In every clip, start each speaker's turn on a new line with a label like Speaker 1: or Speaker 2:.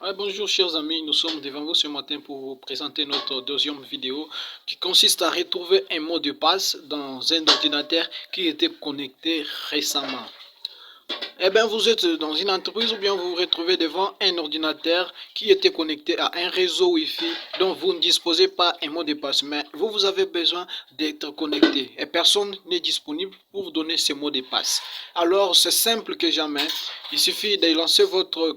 Speaker 1: Bonjour chers amis, nous sommes devant vous ce matin pour vous présenter notre deuxième vidéo qui consiste à retrouver un mot de passe dans un ordinateur qui était connecté récemment. Vous êtes dans une entreprise ou bien vous vous retrouvez devant un ordinateur qui était connecté à un réseau Wi-Fi dont vous ne disposez pas un mot de passe, mais vous avez besoin d'être connecté et personne n'est disponible pour vous donner ce mot de passe. Alors c'est simple que jamais, il suffit de lancer votre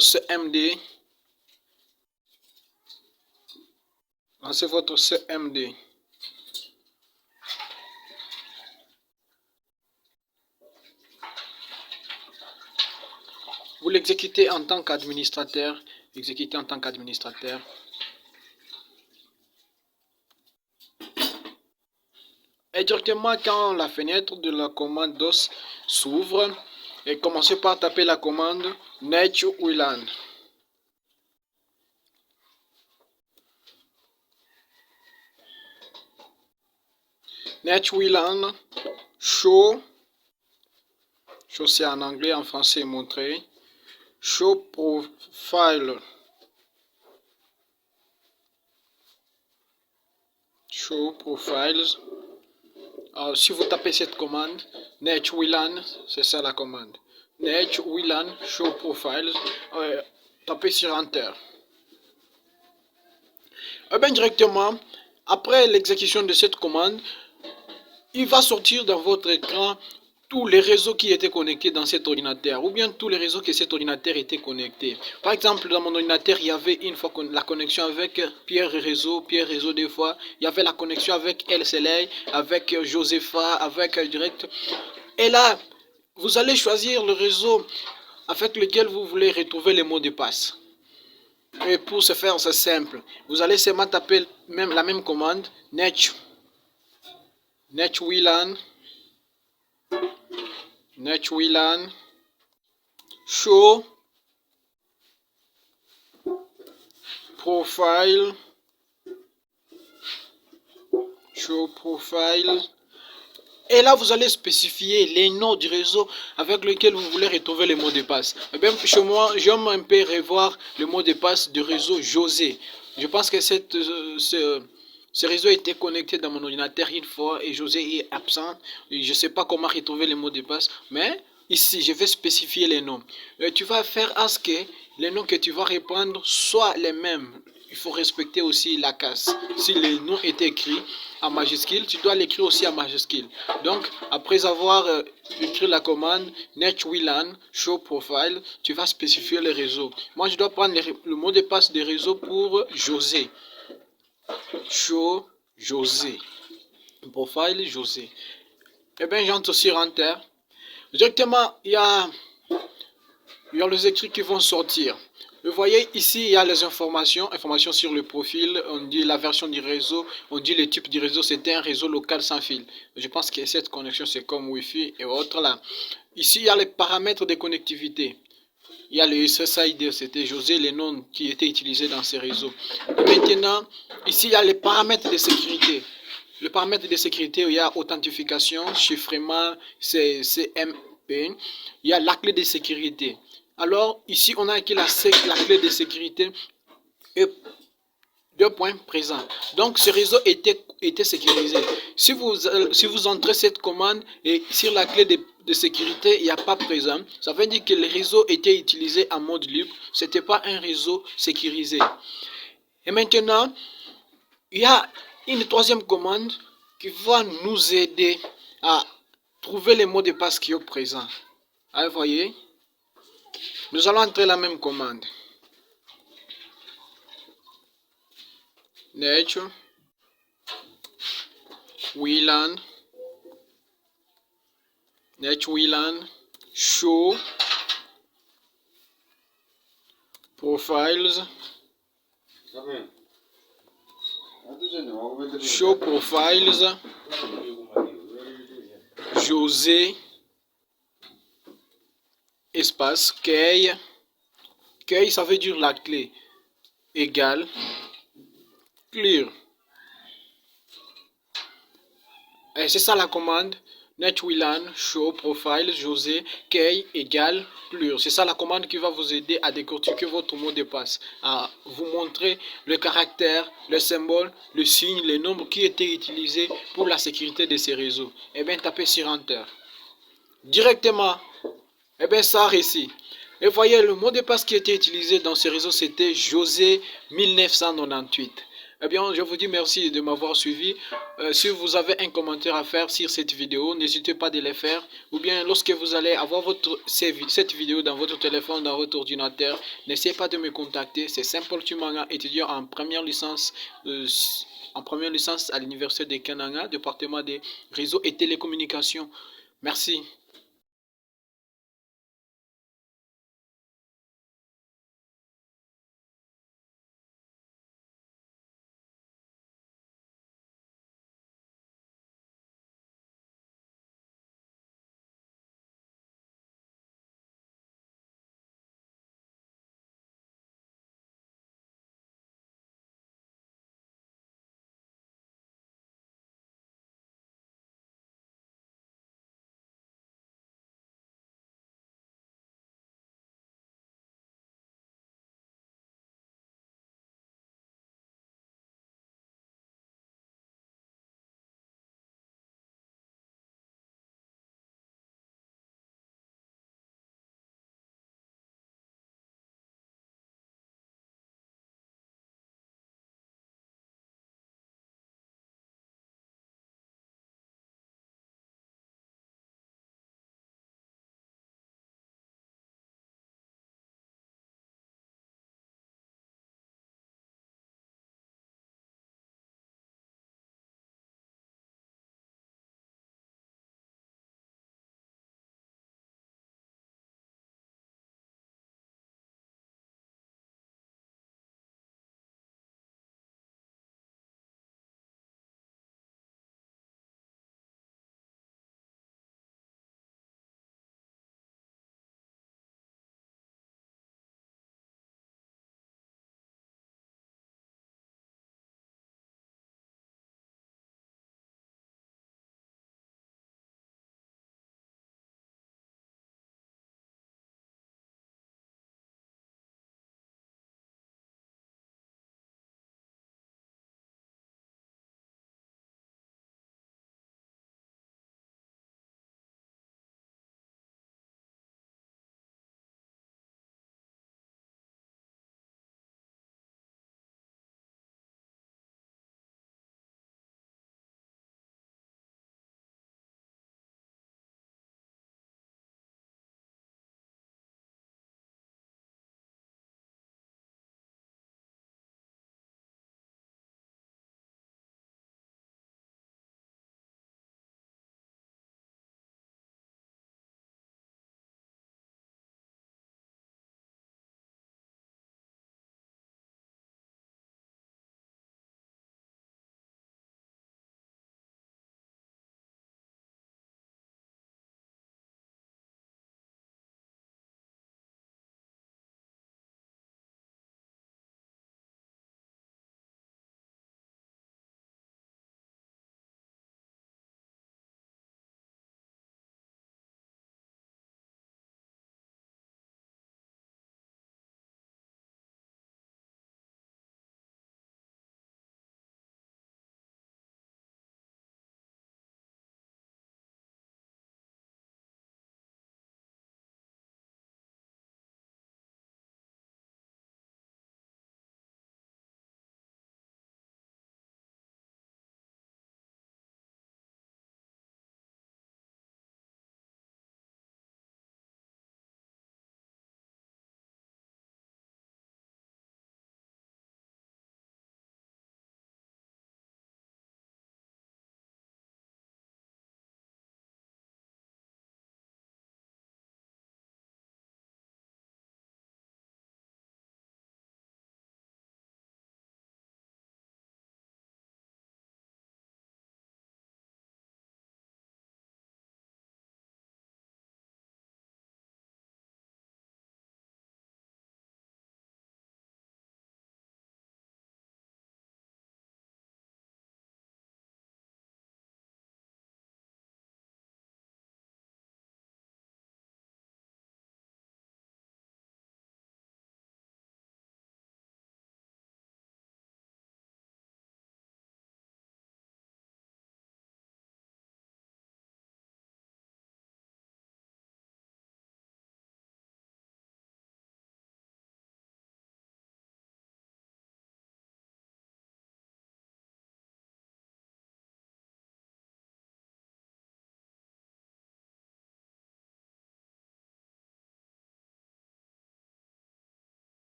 Speaker 1: CMD, lancez votre CMD. Vous l'exécutez en tant qu'administrateur. Exécutez en tant qu'administrateur. Et directement quand la fenêtre de la commande DOS s'ouvre, et commencez par taper la commande netwlan. Netwlan show c'est en anglais, en français montrer. Show profile. Show profiles. Alors, si vous tapez cette commande, netwlan, c'est ça la commande. Netwlan show profiles. Tapez sur Enter. Directement, après l'exécution de cette commande, il va sortir dans votre écran tous les réseaux qui étaient connectés dans cet ordinateur, ou bien tous les réseaux que cet ordinateur était connecté. Par exemple, dans mon ordinateur, il y avait une fois la connexion avec Pierre Réseau des fois, il y avait la connexion avec El Soleil, avec Josepha, avec Direct. Et là, vous allez choisir le réseau avec lequel vous voulez retrouver les mots de passe. Et pour ce faire, c'est simple. Vous allez seulement taper la même commande, netwlan show profile et là vous allez spécifier les noms du réseau avec lequel vous voulez retrouver les mots de passe. Chez moi, j'aime un peu revoir le mot de passe du réseau José. Je pense que ce réseau était connecté dans mon ordinateur une fois et José est absent. Je ne sais pas comment retrouver les mots de passe, mais ici je vais spécifier les noms. Tu vas faire à ce que les noms que tu vas reprendre soient les mêmes. Il faut respecter aussi la case. Si le nom est écrit en majuscule, tu dois l'écrire aussi en majuscule. Donc, après avoir écrit la commande netwlan show profile, tu vas spécifier le réseau. Moi, je dois prendre le mot de passe des réseaux pour José. Show José. Profile José. J'entre sur Enter. Directement, il y a les écrits qui vont sortir. Vous voyez ici, il y a les informations sur le profil, on dit la version du réseau, on dit le type du réseau, c'était un réseau local sans fil. Je pense que cette connexion, c'est comme Wi-Fi et autres là. Ici, il y a les paramètres de connectivité. Il y a le SSID, c'était José, les noms qui étaient utilisés dans ces réseaux. Et maintenant, ici, il y a les paramètres de sécurité. Le paramètre de sécurité, il y a authentification, chiffrement, CMP. Il y a la clé de sécurité. Alors, ici, on a écrit la clé de sécurité et deux points présents. Donc, ce réseau était sécurisé. Si vous entrez cette commande et sur la clé de sécurité, il n'y a pas présent, ça veut dire que le réseau était utilisé en mode libre. Ce n'était pas un réseau sécurisé. Et maintenant, il y a une troisième commande qui va nous aider à trouver les mots de passe qui sont présents. Vous voyez? Nous allons entrer la même commande. netwlan show profiles José espace key, ça veut dire la clé, égale clear. Et c'est ça la commande NetWLAN show profile José key égale plus. C'est ça la commande qui va vous aider à décortiquer votre mot de passe, à vous montrer le caractère, le symbole, le signe, les nombres qui étaient utilisés pour la sécurité de ces réseaux. Et bien tapez sur Enter. Directement, et bien ça a réussi. Et voyez, le mot de passe qui était utilisé dans ces réseaux, c'était José 1998. Eh bien, je vous dis merci de m'avoir suivi. Si vous avez un commentaire à faire sur cette vidéo, n'hésitez pas de le faire. Ou bien, lorsque vous allez avoir cette vidéo dans votre téléphone, dans votre ordinateur, n'essayez pas de me contacter. C'est Simple Tumanga, étudiant en première licence à l'université de Kananga, département des réseaux et télécommunications. Merci.